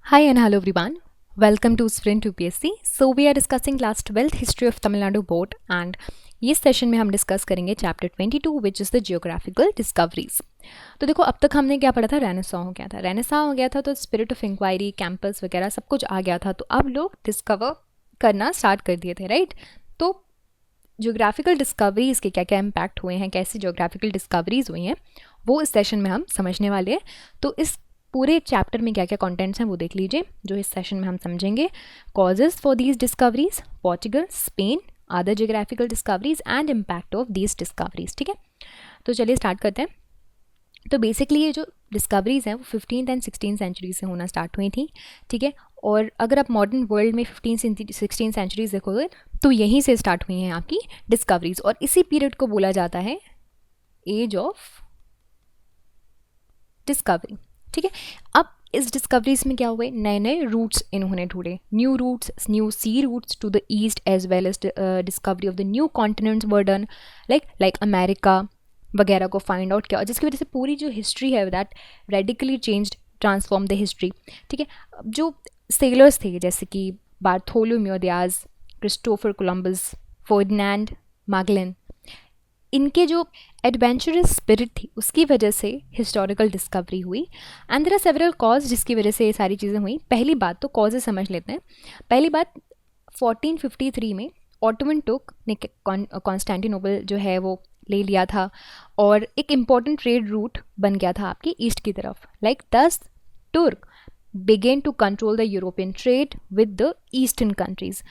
Hi and hello everyone. Welcome to Sprint UPSC. So we are discussing class 12th history of Tamil Nadu board and इस session में हम discuss करेंगे chapter 22 which is the geographical discoveries. तो देखो अब तक हमने क्या पढ़ा था, रेनेसां हो गया था। रेनेसां हो गया था तो स्पिरिट ऑफ इंक्वायरी, कैंपस वगैरह सब कुछ आ गया था। तो अब लोग डिस्कवर करना स्टार्ट कर दिए थे, राइट। तो जियोग्राफिकल डिस्कवरीज़ के क्या क्या इम्पैक्ट हुए हैं, कैसी जियोग्राफिकल डिस्कवरीज हुई हैं, वो इस सेशन में हम समझने वाले हैं। तो इस पूरे चैप्टर में क्या क्या कंटेंट्स हैं वो देख लीजिए जो इस सेशन में हम समझेंगे। Causes for these discoveries, Portugal, Spain, other geographical discoveries and impact of these discoveries. ठीक है, तो चलिए स्टार्ट करते हैं। तो बेसिकली ये जो डिस्कवरीज हैं वो 15th एंड 16th सेंचुरी से होना स्टार्ट हुई थी। ठीक है, और अगर आप मॉडर्न वर्ल्ड में 15th 16th सेंचुरीज देखोगे तो यहीं से स्टार्ट हुई हैं आपकी डिस्कवरीज, और इसी पीरियड को बोला जाता है एज ऑफ डिस्कवरी। ठीक है, अब इस डिस्कवरीज में क्या हुए, नए नए रूट्स इन्होंने ढूंढे, new routes, new sea routes to the east as well as discovery of the new continents were done, like America वगैरह को फाइंड आउट किया, जिसकी वजह से पूरी जो हिस्ट्री है that radically changed, transform the history. ठीक है, जो सेलर्स थे जैसे कि Bartholomew Dias, Christopher Columbus, Ferdinand Magellan, इनके जो एडवेंचरस स्पिरिट थी उसकी वजह से हिस्टोरिकल डिस्कवरी हुई। And there are several cause जिसकी वजह से ये सारी चीज़ें हुई। पहली बात तो कॉजेज समझ लेते हैं। पहली बात, 1453 में ऑटोमन टुर्क ने कॉन्स्टेंटिनोपल जो है वो ले लिया था और एक इम्पॉर्टेंट ट्रेड रूट बन गया था आपकी ईस्ट की तरफ। Like the Turks began to control the European trade with the eastern countries.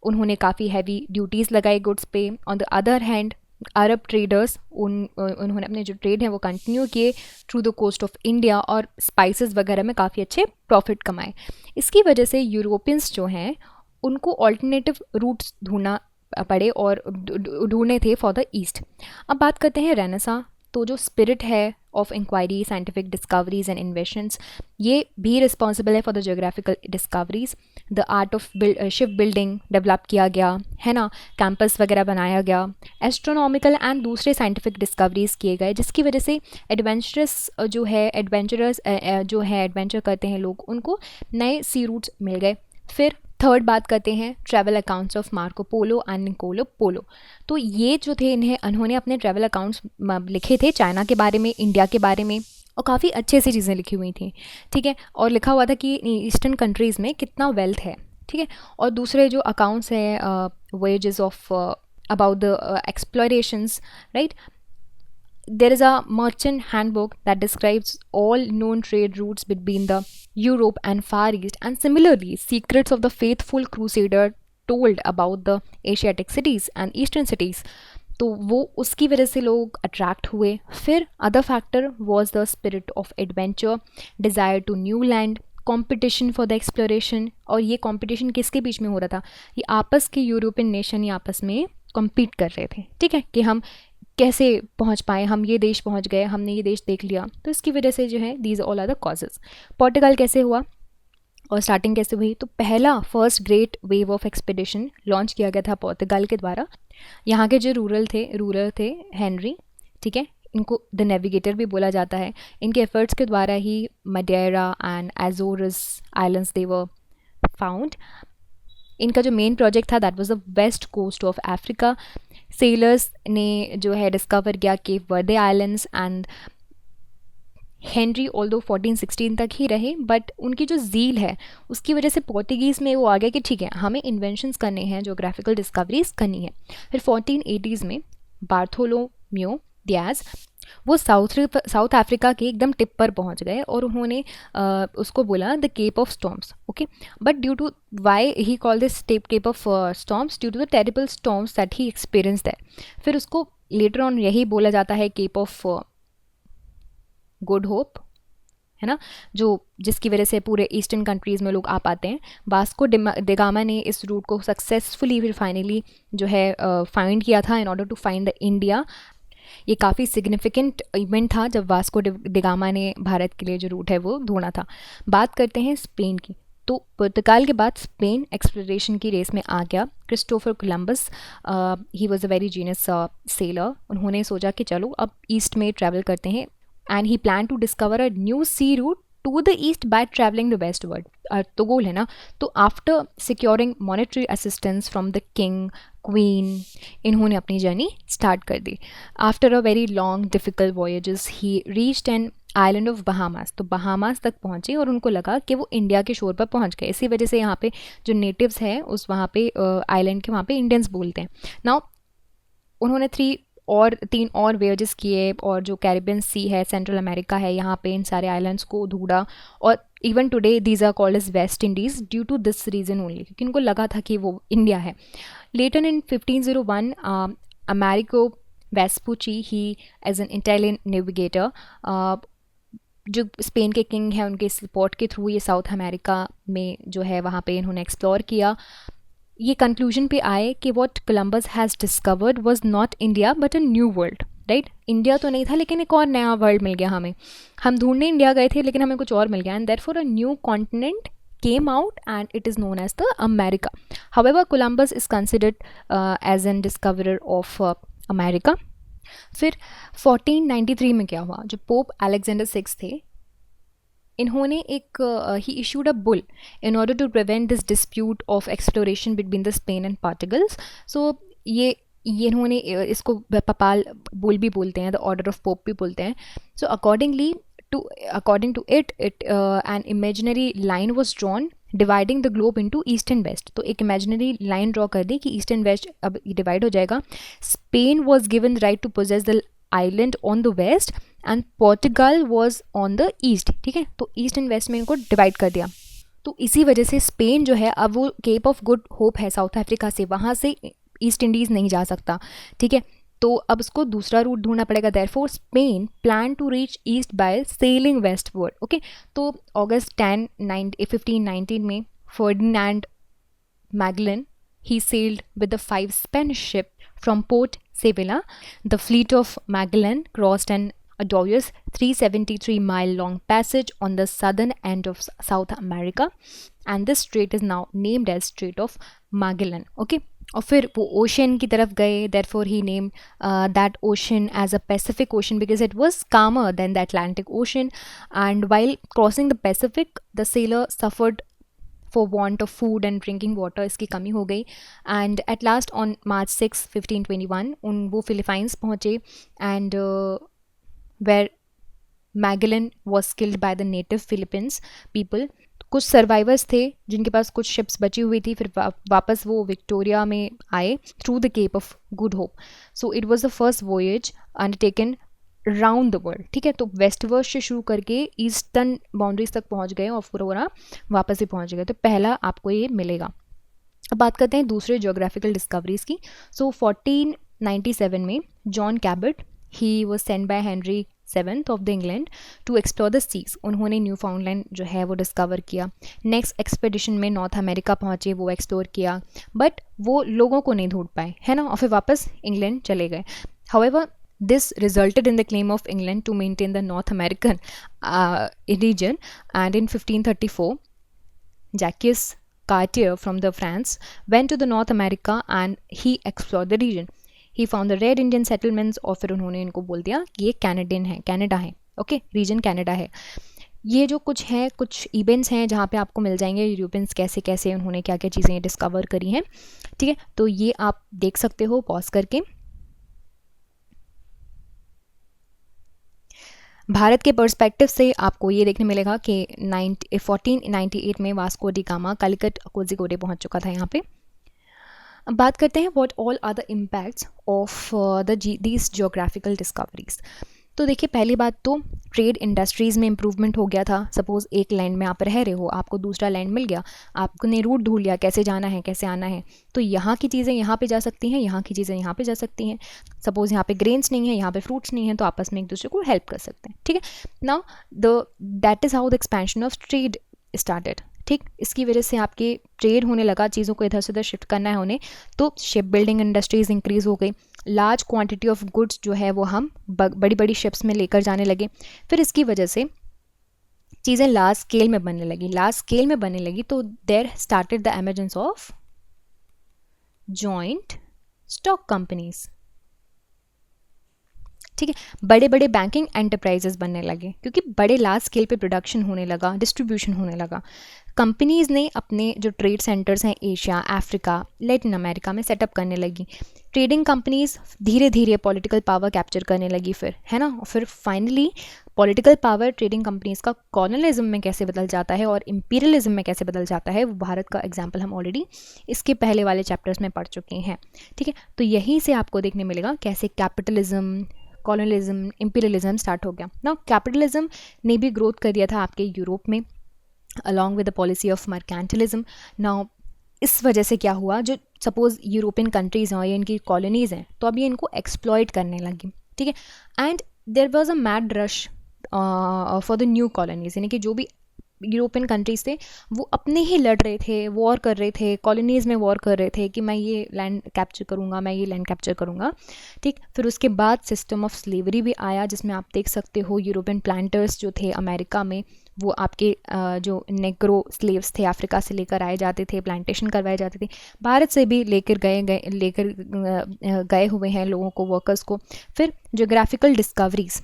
उन्होंने काफ़ी हैवी ड्यूटीज़ लगाई गुड्स पे। On the other hand Arab traders उन्होंने अपने जो ट्रेड है वो कंटिन्यू किए through the coast of India और स्पाइसेस वगैरह में काफ़ी अच्छे प्रॉफिट कमाए। इसकी वजह से यूरोपियंस जो हैं उनको ऑल्टरनेटिव रूट्स ढूंढना पड़े और ढूंढने थे फॉर द ईस्ट। अब बात करते हैं रेनेसां। तो जो स्पिरिट है of inquiry, scientific discoveries and inventions, ये भी रिस्पॉन्सिबल है for the geographical discoveries. The art of ship building develop किया गया है ना, कैंपस वगैरह बनाया गया, एस्ट्रोनॉमिकल एंड दूसरे साइंटिफिक डिस्कवरीज किए गए, जिसकी वजह से एडवेंचरस जो है एडवेंचर करते हैं लोग, उनको नए सी रूट्स मिल गए। फिर थर्ड बात करते हैं travel accounts of Marco Polo and Niccolo Polo. तो ये जो थे इन्होंने अपने ट्रैवल अकाउंट्स लिखे थे चाइना के बारे में, इंडिया के बारे में, और काफ़ी अच्छे से चीज़ें लिखी हुई थी। ठीक है, और लिखा हुआ था कि ईस्टर्न कंट्रीज़ में कितना वेल्थ है। ठीक है, और दूसरे जो अकाउंट्स हैं voyages of about the explorations, right. There is a merchant handbook that describes all known trade routes between the Europe and Far East, and similarly secrets of the faithful crusader told about the Asiatic cities and eastern cities. तो वो उसकी वजह से लोग attract हुए। फिर other factor was the spirit of adventure, desire to new land, competition for the exploration. और ये कॉम्पिटिशन किसके बीच में हो रहा था, ये आपस के यूरोपियन नेशन ही आपस में कॉम्पीट कर रहे थे। ठीक है, कि हम कैसे पहुंच पाए, हम ये देश पहुंच गए, हमने ये देश देख लिया। तो इसकी वजह से जो है these all are the causes. Portugal कैसे हुआ और स्टार्टिंग कैसे हुई, तो पहला first great wave of expedition launch किया गया था पोर्टुगल के द्वारा। यहाँ के जो रूरल थे हेनरी, ठीक है, इनको द नेविगेटर भी बोला जाता है। इनके एफर्ट्स के द्वारा ही Madeira and Azores islands they were found. इनका जो मेन प्रोजेक्ट था that was the west coast of Africa. Sailors ने जो है डिस्कवर किया cap Varde islands and Henry although 1416 तक ही रहे, बट उनकी जो ज़ील है उसकी वजह से पोर्टुगीज़ में वो आ गया कि ठीक है हमें इन्वेंशंस करने हैं, जोग्राफिकल डिस्कवरीज करनी है। फिर 1480s में बार्थोलोम्यू दियाज वो साउथ अफ्रीका के एकदम टिप पर पहुंच गए और उन्होंने उसको बोला the cape of storms. Okay, but due to why he call this cape of storms, due to the terrible storms that he experience that. फिर उसको लेटर ऑन यही बोला जाता है केप ऑफ गुड होप, है ना, जो जिसकी वजह से पूरे ईस्टर्न कंट्रीज़ में लोग आ पाते हैं। वास्को डिगामा ने इस रूट को सक्सेसफुली फिर फाइनली जो है फाइंड किया था in order to find the India. ये काफ़ी सिग्निफिकेंट इवेंट था जब वास्को डिगामा ने भारत के लिए जो रूट है वो ढूंढा था। बात करते हैं स्पेन की। तो पुर्तगाल के बाद स्पेन एक्सप्लोरेशन की रेस में आ गया। Christopher Columbus he was a very genius seller. उन्होंने सोचा कि चलो अब ईस्ट में ट्रैवल करते हैं and he plan to discover a new sea route to the east by travelling the westward, तो गोल है ना। तो after securing monetary assistance from the king queen, इन्होंने अपनी जर्नी स्टार्ट कर दी। After a very long difficult voyages he reached an island of Bahamas, तो Bahamas तक पहुँचे और उनको लगा कि वो इंडिया के शोर पर पहुँच गए। इसी वजह से यहाँ पे जो नेटिव्स हैं उस वहाँ पे आइलैंड के वहाँ पे इंडियंस बोलते हैं। नाउ उन्होंने तीन और वेजेस किए, और जो कैरिबियन सी है, सेंट्रल अमेरिका है, यहाँ पे इन सारे आइलैंड्स को ढूंढा। और even today these are called as West Indies due to this reason only, क्योंकि उनको लगा था कि वो इंडिया है। Later in 1501 Amerigo Vespucci he as an Italian navigator, जो स्पेन के किंग हैं उनके सपोर्ट के थ्रू ये साउथ अमेरिका में जो है वहाँ पे इन्होंने एक्सप्लोर किया। ये कंक्लूजन पे आए कि what Columbus has discovered was not India but a new world, right. India तो नहीं था लेकिन एक और नया वर्ल्ड मिल गया हमें। हम ढूंढने इंडिया गए थे लेकिन हमें कुछ और मिल गया, and therefore a new continent came out and it is known as the America. However, Columbus is considered as an discoverer of America. फिर 1493 में क्या हुआ, जो पोप अलेक्जेंडर 6 थे, इन्होंने एक he issued a bull in order to prevent this dispute of exploration between the Spain and Portugals. So ये इन्होंने इसको पपाल बुल भी बोलते हैं, द ऑर्डर ऑफ पोप भी बोलते हैं। सो according to it an imaginary line was drawn dividing the globe into east and west। तो एक imaginary line draw कर दी कि ईस्ट एंड वेस्ट अब डिवाइड हो जाएगा। Spain was given the right to possess the island on the west and Portugal was on the east, ठीक है। तो ईस्ट एंड वेस्ट में इनको डिवाइड कर दिया। तो इसी वजह से स्पेन जो है अब वो केप ऑफ गुड होप है साउथ अफ्रीका से, वहाँ से ईस्ट इंडीज़ नहीं जा सकता, ठीक है। तो अब उसको दूसरा रूट ढूंढना पड़ेगा। Therefore Spain plan to reach east by sailing westward, okay. तो अगस्त 1519 में Ferdinand Magellan he sailed with the 5 Spanish ships from Port Sevilla. The fleet of Magellan crossed an arduous 373-mile long passage on the southern end of South America, and this strait is now named as Strait of Magellan. Okay. और फिर वो ocean की तरफ गए, therefore he named that ocean as a Pacific Ocean because it was calmer than the Atlantic Ocean. And while crossing the Pacific, the sailor suffered for want of food and drinking water, इसकी कमी हो गई। and at last on March 6, 1521 वो Philippines पहुँचे, and where Magellan was killed by the native Philippines people। कुछ survivors थे जिनके पास कुछ शिप्स बची हुई थी, फिर वापस वो विक्टोरिया में आए through the cape of good hope. So it was the first voyage undertaken round the world, ठीक है। तो वेस्टवर्ड से शुरू करके ईस्टर्न बाउंड्रीज तक पहुंच गए और पूरा वापस ही पहुंच गए। तो पहला आपको ये मिलेगा। अब बात करते हैं दूसरे ज्योग्राफिकल डिस्कवरीज की। सो 1497 में John Cabot he was send by Henry 7th of the England to explore the seas. उन्होंने न्यू फाउंडलैंड जो है वो डिस्कवर किया। नेक्स्ट एक्सपेडिशन में नॉर्थ अमेरिका पहुंचे, वो एक्सप्लोर किया, बट वो लोगों को नहीं ढूंढ पाए, है ना, और फिर वापस इंग्लैंड चले गए। However this resulted in the claim of England to maintain the North American region, and in 1534 Jacques Cartier from the France went to the North America and he explored the region. He found the Red Indian settlements, और फिर उन्होंने इनको बोल दिया कि ये Canada है, okay, reason Canada है। ये जो कुछ है, कुछ इवेंट्स हैं जहाँ पे आपको मिल जाएंगे यूरोपियंस कैसे कैसे उन्होंने क्या क्या चीज़ें डिस्कवर करी हैं, ठीक है। तो ये आप देख सकते हो पॉज करके। भारत के पर्सपेक्टिव से आपको ये देखने मिलेगा कि 1498 में Vasco da Gama Calicut Kozhikode पहुंच चुका था यहाँ पे। अब बात करते हैं what all are the impacts of these geographical discoveries. तो देखिए, पहली बात तो ट्रेड इंडस्ट्रीज़ में इम्प्रूवमेंट हो गया था। सपोज़ एक लैंड में आप रह रहे हो, आपको दूसरा लैंड मिल गया, आपने रूट ढूंढ लिया कैसे जाना है कैसे आना है, तो यहाँ की चीज़ें यहाँ पे जा सकती हैं, यहाँ की चीज़ें यहाँ पे जा सकती हैं। सपोज़ यहाँ पे ग्रेन्स नहीं है, यहाँ पे फ्रूट्स नहीं है, तो आपस में एक दूसरे को हेल्प कर सकते हैं, ठीक है। Now that is how the expansion of trade started, ठीक। इसकी वजह से आपके ट्रेड होने लगा, चीज़ों को इधर से उधर शिफ्ट करना है उन्हें, तो शिप बिल्डिंग इंडस्ट्रीज़ इंक्रीज़ हो गई। लार्ज क्वांटिटी ऑफ गुड्स जो है वो हम बड़ी बड़ी शिप्स में लेकर जाने लगे। फिर इसकी वजह से चीज़ें लार्ज स्केल में बनने लगी, तो there started the emergence of joint stock companies, ठीक है। बड़े बड़े बैंकिंग एंटरप्राइजेस बनने लगे क्योंकि बड़े लार्ज स्केल पे प्रोडक्शन होने लगा, डिस्ट्रीब्यूशन होने लगा। कंपनीज़ ने अपने जो ट्रेड सेंटर्स हैं एशिया, अफ्रीका, लैटिन अमेरिका में सेटअप करने लगी। ट्रेडिंग कंपनीज़ धीरे धीरे पॉलिटिकल पावर कैप्चर करने लगी फिर, है ना। फिर finally political power trading companies का कॉलोनिज्म में कैसे बदल जाता है और इंपीरियलिज्म में कैसे बदल जाता है, वो भारत का एग्जाम्पल हम ऑलरेडी इसके पहले वाले चैप्टर्स में पढ़ चुके हैं, ठीक है। तो यहीं से आपको देखने मिलेगा कैसे कैपिटलिज्म, कॉलोनिज्म, इंपीरियलिज्म स्टार्ट हो गया ना। कैपिटलिज्म ने भी ग्रोथ कर दिया था आपके यूरोप में along with the policy of mercantilism. Now इस वजह से क्या हुआ, जो सपोज यूरोपियन कंट्रीज़ हैं या इनकी कॉलोनीज़ हैं, तो अभी इनको एक्सप्लॉइट करने लगी, ठीक है। And there was a mad rush for the new colonies, यानी कि जो भी यूरोपियन कंट्रीज़ थे वो अपने ही लड़ रहे थे, वॉर कर रहे थे, कॉलोनीज़ में वॉर कर रहे थे कि मैं ये लैंड कैप्चर करूँगा, मैं ये लैंड कैप्चर करूँगा, ठीक। फिर उसके बाद सिस्टम ऑफ स्लेवरी भी आया, जिसमें आप देख सकते हो यूरोपियन प्लांटर्स जो थे अमेरिका में, वो आपके जो नेग्रो स्लेव्स थे अफ्रीका से लेकर आए जाते थे, प्लांटेशन करवाए जाते थे, भारत से भी लेकर गए हुए हैं लोगों को, वर्कर्स को। फिर geographical discoveries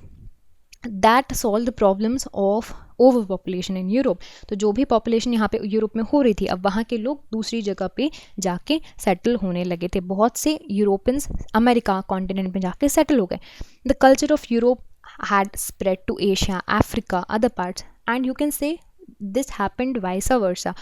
that solve the problems of over population in Europe. तो जो भी पॉपुलेशन यहाँ पे यूरोप में हो रही थी, अब वहाँ के लोग दूसरी जगह पे जाके सेटल होने लगे थे। बहुत से यूरोपियंस अमेरिका कॉन्टिनेंट में जाके सेटल हो गए। The culture of Europe had spread to Asia, Africa, other parts, and you can say this happened vice versa,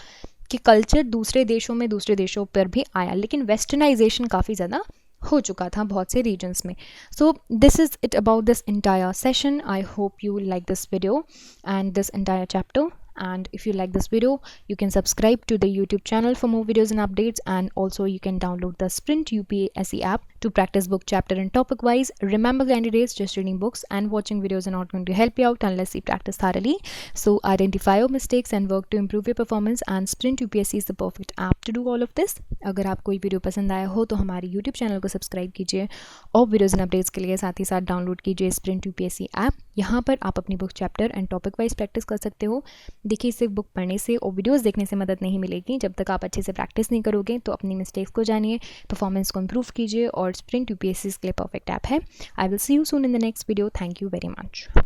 कि कल्चर दूसरे देशों पर भी आया, लेकिन वेस्टर्नाइजेशन काफ़ी ज़्यादा हो चुका था बहुत से रीजन्स में। So this is it about this entire session. I hope you like this video and this entire chapter, and if you like this video you can subscribe to the YouTube channel for more videos and updates, and also you can download the Sprint UPSC app to practice book chapter and topic wise. Remember candidates, just reading books and watching videos are not going to help you out unless you practice thoroughly. So identify your mistakes and work to improve your performance, and Sprint UPSC is the perfect app to do all of this. अगर आपको ये video पसंद आया हो तो हमारे YouTube channel को subscribe कीजिए और वीडियोज़ एंड अपडेट्स के लिए साथ ही साथ डाउनलोड कीजिए Sprint UPSC ऐप। यहाँ पर आप अपनी book chapter and topic wise practice कर सकते हो। देखिए, सिर्फ बुक पढ़ने से और वीडियोज़ देखने से मदद नहीं मिलेगी। जब तक आप अच्छे से प्रैक्टिस नहीं करोगे तो अपनी मिस्टेक्स को जानिए, परफॉर्मेंस को इम्प्रूव कीजिए, और Sprint UPSC के लिए परफेक्ट ऐप है। I will see you soon in the next video. Thank you very much.